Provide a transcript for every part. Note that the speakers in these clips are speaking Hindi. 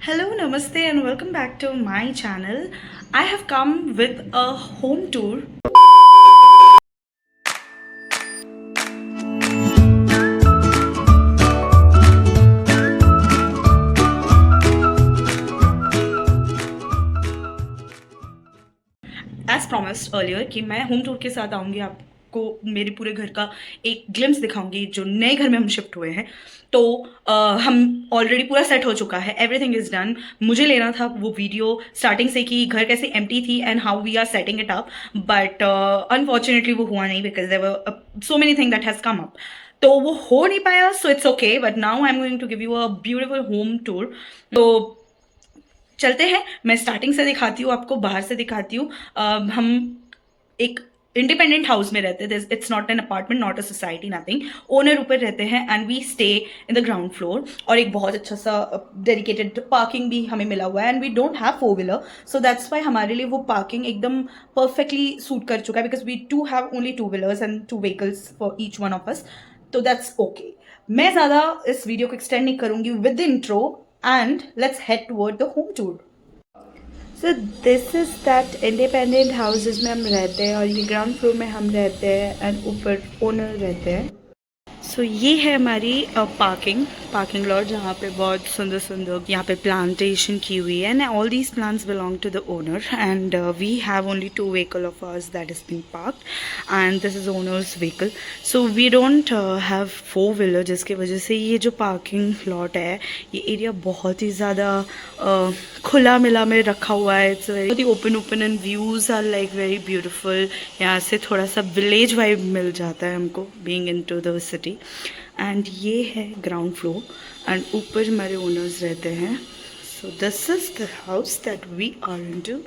Hello, namaste, and welcome back to my channel. I have come with a home tour. As promised earlier कि मैं होम टूर के साथ आऊँगी आपको मेरे पूरे घर का एक ग्लिम्स दिखाऊंगी जो नए घर में हम शिफ्ट हुए हैं। तो हम ऑलरेडी पूरा सेट हो चुका है, एवरीथिंग इज़ डन। मुझे लेना था वो वीडियो स्टार्टिंग से कि घर कैसे एम्प्टी थी and how we are setting it up, but unfortunately वो हुआ नहीं because there were so many thing that has come up. तो वो हो नहीं पाया, so it's okay, but now I am going to give you a beautiful home tour. तो चलते हैं, मैं स्टार्टिंग से दिखाती हूँ आपको, बाहर से दिखाती हूँ। हम एक इंडिपेंडेंट हाउस में रहते हैं, it's not an apartment, not a society, nothing. Owner ऊपर रहते हैं and we stay in the ground floor. और एक बहुत अच्छा सा डेडिकेटेड पार्किंग भी हमें मिला हुआ है and we don't have four wheeler, so that's why हमारे लिए वो पार्किंग एकदम परफेक्टली सूट कर चुका है because we do have only two wheelers and two vehicles for each one of us. तो दैट्स ओके। मैं ज़्यादा इस वीडियो को एक्सटेंड नहीं करूँगी with the intro and let's head toward the home tour. So this is that independent house जिसमें हम रहते हैं और ये ग्राउंड फ्लोर में हम रहते हैं एंड ऊपर ओनर रहते हैं। सो ये है हमारी पार्किंग लॉट जहाँ पे बहुत सुंदर सुंदर यहाँ पे प्लांटेशन की हुई है and all these plants belong to the owner and we have only two vehicle of ours that is being parked and this is owner's vehicle. So we don't have four wheeler, जिसकी वजह से ये जो पार्किंग लॉट है ये एरिया बहुत ही ज़्यादा खुला मिला में रखा हुआ है। It's very open and views are like very beautiful. यहाँ से थोड़ा सा विलेज वाइब मिल जाता है हमको being into the city. And ये है ग्राउंड फ्लोर एंड ऊपर हमारे ओनर्स रहते हैं। So this is the house that we are into.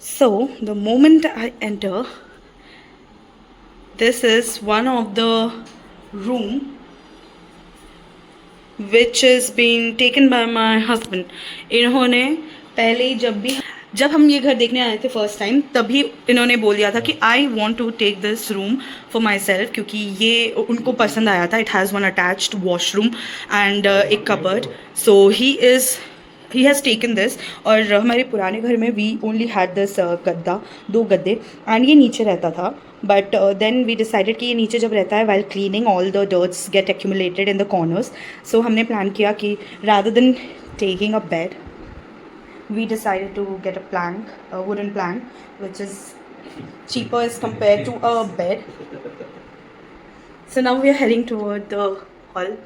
So the moment I enter, this is one of the room which is being taken by my husband. इन्होंने पहले जब हम ये घर देखने आए थे फर्स्ट टाइम, तभी इन्होंने बोल दिया था कि I want to take this room for myself, क्योंकि ये उनको पसंद आया था। It has one attached washroom and एक cupboard. So he has taken this. और हमारे पुराने घर में वी ओनली हैड दिस गद्दा, दो गद्दे, एंड ये नीचे रहता था। बट देन वी डिसाइडेड कि ये नीचे जब रहता है while cleaning all the dirts get accumulated in the corners. So हमने प्लान किया कि rather than taking a bed, we decided to get a wooden plank, which is cheaper as compared to a bed. So now we are heading toward the hall.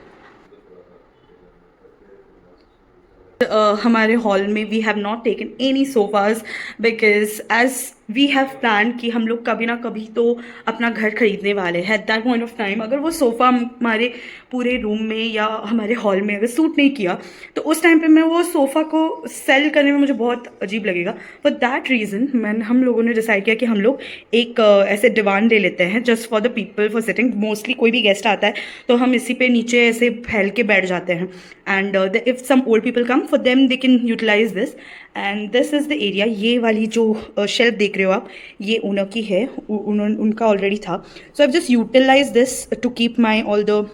हमारे हॉल में we have not taken any sofas because as we have plan कि हम लोग कभी ना कभी तो अपना घर खरीदने वाले हैं। At that point of time अगर वो सोफ़ा हमारे पूरे रूम में या हमारे हॉल में अगर सूट नहीं किया तो उस टाइम पे मैं वो सोफ़ा को सेल करने में मुझे बहुत अजीब लगेगा। फॉर दैट रीज़न हम लोगों ने डिसाइड किया कि हम लोग एक ऐसे दीवान ले लेते हैं just for the people for sitting. Mostly कोई भी गेस्ट आता है तो हम इसी पे नीचे ऐसे फैल के बैठ जाते हैं and if some old people come for them they can utilize this. And this is the area. ये वाली जो शेल्फ देख रहे हो आप, ये ओनर की है, उनका ऑलरेडी था। So I just utilise this to keep my all the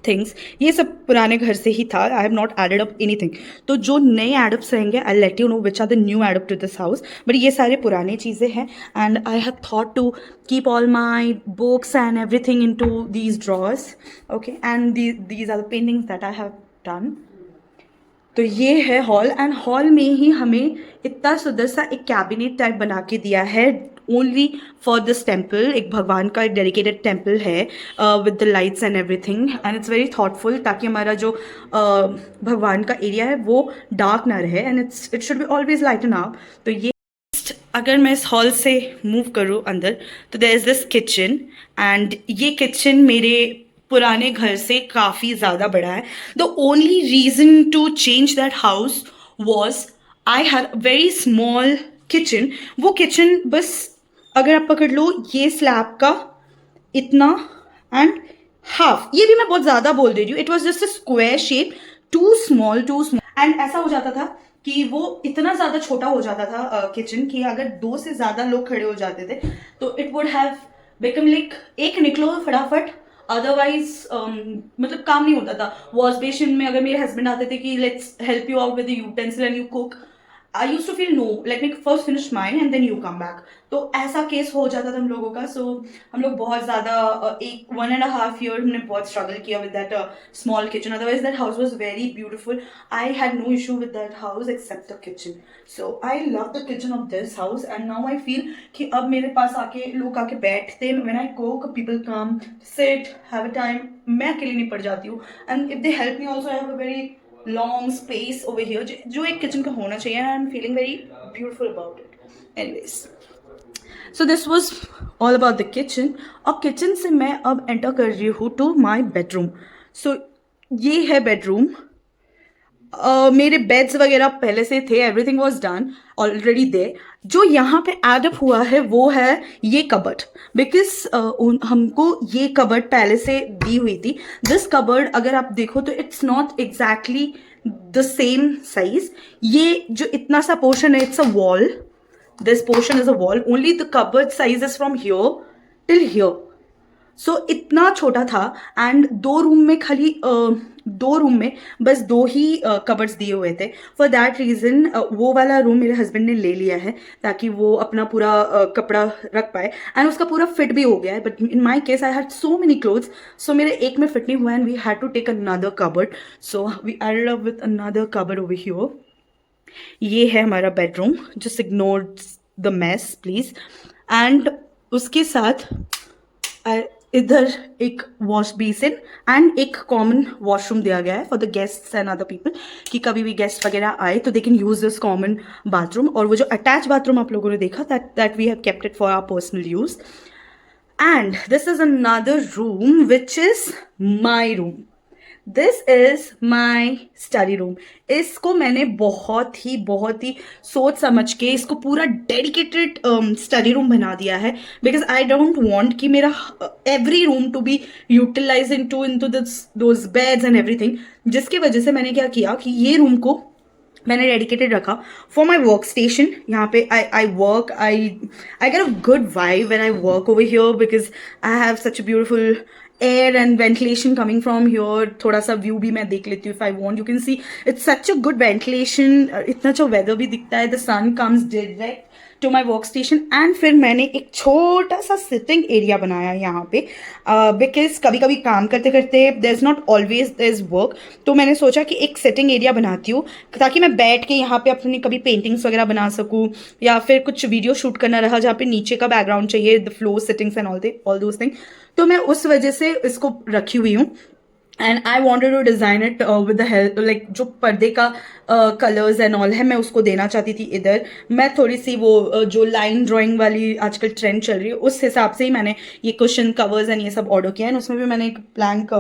things. ये सब पुराने घर से ही था, I have not added up anything. तो जो नए एडअप्स रहेंगे I let you know which are the new add up to this house, but ये सारे पुराने चीज़ें हैं and I have thought to keep all my books and everything into these drawers. Okay, and these are the paintings that I have done. तो ये है हॉल एंड हॉल में ही हमें इतना सुंदर सा एक कैबिनेट टाइप बना के दिया है ओनली फॉर दिस टेम्पल। एक भगवान का एक डेडिकेटेड टेम्पल है with the lights and everything and it's very thoughtful, ताकि हमारा जो भगवान का एरिया है वो डार्क ना रहे and it should be always lighten up. तो ये अगर मैं इस हॉल से मूव करूँ अंदर तो there is this kitchen and ये किचन मेरे पुराने घर से काफ़ी ज़्यादा बड़ा है। The only reason to change that house was I had very small kitchen. वो किचन बस अगर आप पकड़ लो ये स्लैब का इतना एंड हाफ, ये भी मैं बहुत ज़्यादा बोल दे रही हूँ, it was just a square shape, too small and ऐसा हो जाता था कि वो इतना ज़्यादा छोटा हो जाता था किचन कि अगर दो से ज़्यादा लोग खड़े हो जाते थे तो it would have become like एक निकलो फटाफट अदरवाइज मतलब काम नहीं होता था. वॉश बेसिन में अगर मेरे हस्बैंड आते थे कि let's help you out with the utensil and you cook, I use to feel no, let me first finish mine and then you come back. तो ऐसा केस हो जाता था हम लोगों का. सो हम लोग बहुत ज़्यादा एक 1.5 year हमने बहुत स्ट्रगल किया with that small kitchen. Otherwise that house was very beautiful. I had no issue with that house except the kitchen. So I love the kitchen of this house and now I feel कि अब मेरे पास आके लोग आके बैठते, when I cook people come sit have a time. मैं अकेली नहीं पड़ जाती हूँ. And if they help me also, I have a very long space over here जो एक किचन का होना चाहिए. and I'm feeling very beautiful about it. Anyways, so this was all about the kitchen. और किचन से मैं अब एंटर कर रही हूँ टू माई बेडरूम. सो ये है बेडरूम. मेरे बेड्स वगैरह पहले से थे, एवरीथिंग वॉज डन ऑलरेडी दे. जो यहाँ पे एड अप हुआ है वो है ये कबर्ड, बिकॉज हमको ये कबर्ड पहले से दी हुई थी. दिस कबर्ड अगर आप देखो तो it's not exactly the same size. ये जो इतना सा पोर्शन है, it's a wall. This portion is a wall. Only the cupboard size is from here till here. So इतना छोटा था. एंड दो रूम में खाली दो रूम में बस दो ही कबर्ड्स दिए हुए थे. फॉर दैट रीज़न वो वाला रूम मेरे हस्बैंड ने ले लिया है ताकि वो अपना पूरा कपड़ा रख पाए. एंड उसका पूरा फिट भी हो गया है. But in my case I had so many clothes, so मेरे एक में फिट नहीं हुआ and we had to take another cupboard. So we added up with another cupboard over here. ये है हमारा bedroom. Just ignore the mess please. And उसके साथ इधर एक वॉश बेसिन एंड एक कॉमन वॉशरूम दिया गया है for the guests and other people, कि कभी भी गेस्ट वगैरह आए तो they can use this common bathroom. और वो जो अटैच बाथरूम आप लोगों ने देखा, that we have kept it for our personal use. And this is another room which is my room. This is my study room. इसको मैंने बहुत ही सोच समझ के इसको पूरा डेडिकेटेड स्टडी रूम बना दिया है, बिकॉज आई डोंट वॉन्ट कि मेरा every room to be utilize into those beds and everything. जिसकी वजह से मैंने क्या किया कि ये रूम को मैंने डेडिकेटेड रखा फॉर माई वर्क स्टेशन. यहाँ पे I work, I get a good vibe when I work over here, because I have such a beautiful air and ventilation coming from here. थोड़ा सा व्यू भी मैं देख लेती हूँ if I want. You can see it's such a good ventilation. इतना अच्छा वेदर भी दिखता है. The sun comes direct to my work station. And फिर मैंने एक छोटा सा सिटिंग एरिया बनाया यहाँ पे, बिकॉज कभी कभी काम करते करते there is not always there is work. तो मैंने सोचा कि एक सिटिंग एरिया बनाती हूँ ताकि मैं बैठ के यहाँ पे अपनी कभी पेंटिंग्स वगैरह बना सकूँ, या फिर कुछ वीडियो शूट करना रहा जहाँ पे नीचे का बैकग्राउंड चाहिए, the floor settings and all those thing. तो मैं उस वजह से इसको रखी हुई हूँ. And I wanted to design it with the help, like जो पर्दे का कलर्स एंड ऑल है मैं उसको देना चाहती थी इधर. मैं थोड़ी सी वो जो लाइन ड्राइंग वाली आजकल ट्रेंड चल रही है उस हिसाब से ही मैंने ये कुशन कवर्स एंड ये सब ऑर्डर किया है. उसमें भी मैंने एक plank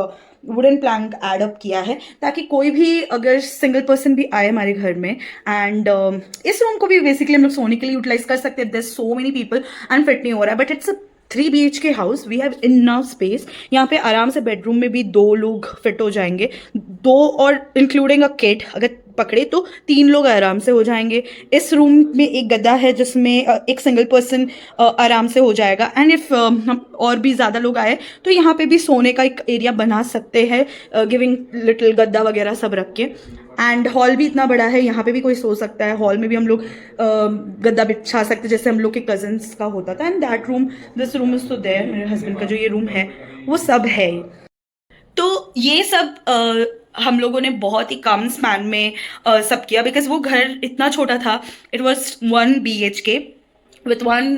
wooden plank add up किया है ताकि कोई भी अगर सिंगल पर्सन भी आए हमारे घर में, एंड इस रूम को भी बेसिकली हम लोग सोने के लिए यूटिलाइज कर सकते हैं. There so many people and fit नहीं हो रहा है. But it's a 3 BHK house. We have enough space. यहाँ पे आराम से बेडरूम में भी 2 लोग फिट हो जाएंगे. 2 और इंक्लूडिंग अ किड अगर पकड़े तो 3 लोग आराम से हो जाएंगे. इस रूम में एक गद्दा है जिसमें एक सिंगल पर्सन आराम से हो जाएगा. एंड इफ हम और भी ज़्यादा लोग आए तो यहाँ पे भी सोने का एक एरिया बना सकते हैं, गिविंग लिटिल गद्दा वगैरह सब रख के. एंड हॉल भी इतना बड़ा है, यहाँ पे भी कोई सो सकता है. हॉल में भी हम लोग गद्दा बिछा सकते हैं जैसे हम लोग के कजन्स का होता था. And that room, this room is तो देयर. मेरे हस्बैंड का जो ये रूम है वो सब है. तो ये सब हम लोगों ने बहुत ही कम स्पैन में सब किया, बिकॉज वो घर इतना छोटा था. It was 1 BHK with 1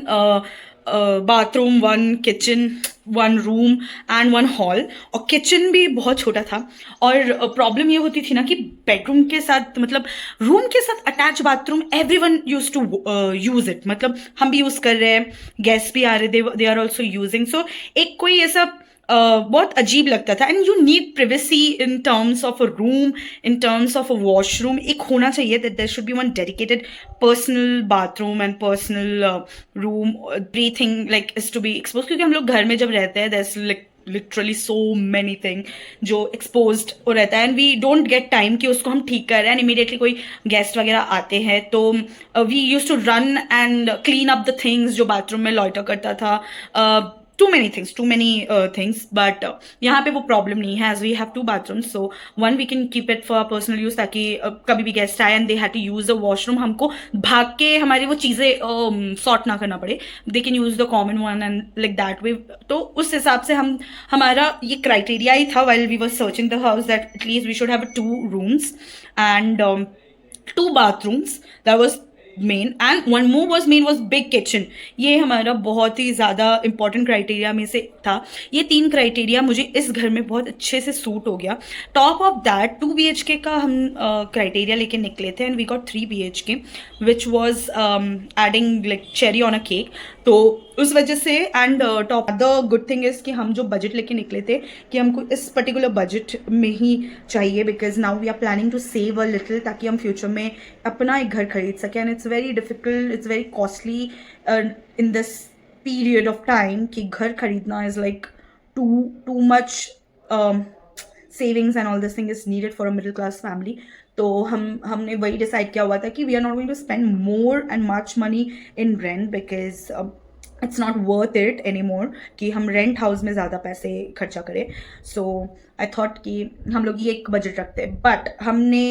bathroom, 1 kitchen, 1 room and 1 hall. और किचन भी बहुत छोटा था. और प्रॉब्लम ये होती थी ना कि बेडरूम के साथ, मतलब रूम के साथ attach bathroom, everyone use to use it. मतलब हम भी यूज कर रहे हैं, गेस्ट भी आ रहे, they are also using. So एक कोई ऐसा बहुत अजीब लगता था. And you need privacy in terms of a room, in terms of a washroom. एक होना चाहिए that there should be 1 dedicated personal bathroom and personal room. Breathing like is to be expose, क्योंकि हम लोग घर में जब रहते हैं there is like literally so many thing जो एक्सपोज्ड हो रहता है. And we don't get time कि उसको हम ठीक कर रहे हैं. एंड इमीडिएटली कोई गेस्ट वगैरह आते हैं तो we use to run and clean up the things जो बाथरूम में लॉइटर करता था. too many things, but यहाँ पे वो problem नहीं है, as we have 2 bathrooms, so one we can keep it for personal use, ताकि कभी भी गेस्ट आए and they had to use the washroom, हमको भाग के हमारी वो चीज़ें sort ना करना पड़े, they can use the common one and like that way. तो उस हिसाब से हमारा ये criteria ही था while we were searching the house, that at least we should have 2 rooms and 2 bathrooms. That was main, and one more was main was big kitchen. ये हमारा बहुत ही ज़्यादा इंपॉर्टेंट क्राइटेरिया में से था. ये 3 क्राइटेरिया मुझे इस घर में बहुत अच्छे से सूट हो गया. टॉप ऑफ दैट 2 BHK का हम क्राइटेरिया लेके निकले थे and we got 3 BHK which was adding like cherry on a cake. तो उस वजह से and top the good thing is कि हम जो बजट लेके निकले थे कि हमको इस पर्टिकुलर बजट में ही चाहिए, because now we are planning to save a little, ताकि हम फ्यूचर में अपना एक घर खरीद सकें. And it's very difficult, it's very costly in this period of time कि घर खरीदना is like too much savings and all this thing is needed for a middle class family. तो हमने वही डिसाइड किया हुआ था कि we are not going to spend more and much money in rent, because it's not worth it any more कि हम रेंट हाउस में ज़्यादा पैसे खर्चा करें. सो आई थॉट कि हम लोग ये एक बजट रखते हैं, बट हमने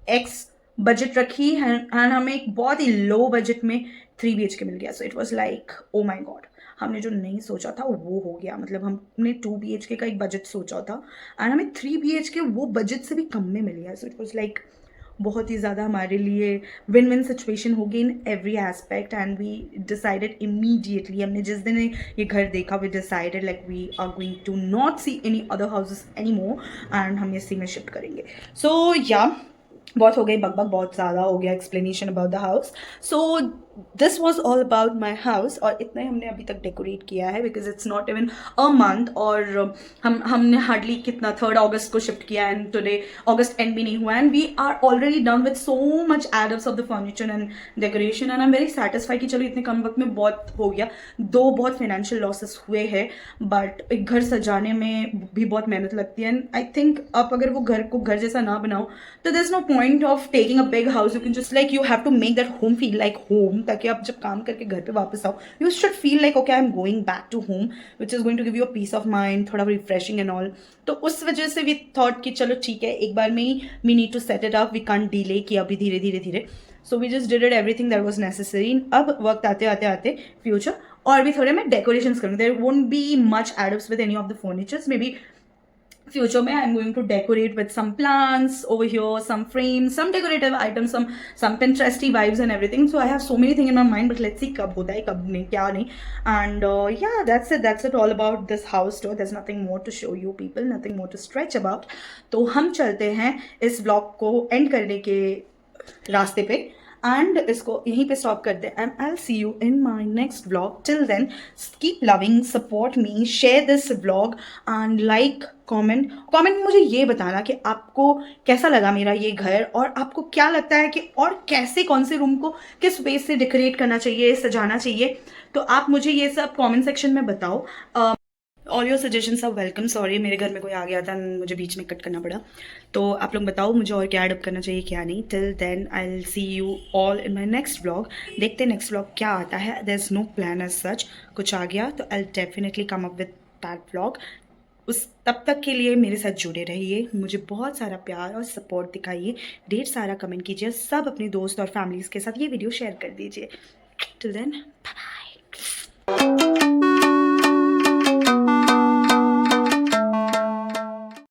एक्स बजट रखी एंड हमें एक बहुत ही लो बजट में 3 BHK मिल गया. So it was like oh my God, हमने जो नहीं सोचा था वो हो गया. मतलब हमने 2 BHK का एक बजट सोचा था एंड हमें 3 BHK वो बजट से भी कम में मिल गया. सो इट वॉज लाइक बहुत ही ज़्यादा हमारे लिए विन विन सिचुएशन होगी in every aspect. And we decided immediately, हमने जिस दिन ये घर देखा we decided like we are going to not see any other houses any more and हम इसी में शिफ्ट करेंगे. सो या बहुत हो गई बकबक, बहुत ज़्यादा हो गया explanation about the house. So this was all about my house. और इतना ही हमने अभी तक डेकोरेट किया है because it's not even a month. और हमने हार्डली कितना 3 अगस्त को शिफ्ट किया एंड टुडे अगस्त एंड भी नहीं हुआ and we are already done with so much add ups of the furniture and decoration. And I am very satisfied कि चलो इतने कम वक्त में बहुत हो गया. बहुत फाइनेंशियल लॉसेस हुए हैं, बट एक घर सजाने में भी बहुत मेहनत लगती है. एंड आई थिंक आप अगर वो घर को घर जैसा ना बनाओ तो there is no point of taking a big house. You can just like you have to make that home feel like home, ताकि आप जब काम करके घर पे वापस आओ you should feel like okay I am going back to home which is going to give you a peace of mind, थोड़ा रिफ्रेशिंग एंड ऑल. तो उस वजह से वी थॉट कि चलो ठीक है, एक बार में ही we need to set it up, we can't delay कि अभी धीरे धीरे धीरे. So we just did it everything that was necessary. अब वक्त आते आते आते फ्यूचर और भी थोड़े मैं डेकोरेशंस करूँगी. There won't be much adapts with any of the furnitures. Maybe future mein I'm going to decorate with some plants over here, some frames, some decorative items, some Pinteresty vibes and everything. So I have so many things in my mind, but let's see kab hota hai kab nahi kya nahi. And yeah, that's it all about this house tour. There's nothing more to show you people, nothing more to stretch about. तो हम चलते हैं इस vlog को end करने के रास्ते पे एंड इसको यहीं पे स्टॉप कर दे. And I will see you in my next vlog. Till then keep loving, support me, share this vlog and like, comment में मुझे ये बताना कि आपको कैसा लगा मेरा ये घर, और आपको क्या लगता है कि और कैसे कौन से रूम को किस वे से डेकोरेट करना चाहिए, सजाना चाहिए. तो आप मुझे ये सब कमेंट सेक्शन में बताओ. All your suggestions are welcome. Sorry मेरे घर में कोई आ गया था, मुझे बीच में कट करना पड़ा. तो आप लोग बताओ मुझे और क्या एडअप करना चाहिए क्या नहीं. Till then I will see you all in my next vlog. देखते नेक्स्ट व्लॉग क्या आता है. There is no plan as such. कुछ आ गया तो I will definitely come up with that vlog. उस तब तक के लिए मेरे साथ जुड़े रहिए, मुझे बहुत सारा प्यार और सपोर्ट दिखाइए, ढेर सारा कमेंट कीजिए, सब अपने दोस्त और फैमिलीज़ के साथ ये वीडियो शेयर कर दीजिए. Till then bye bye.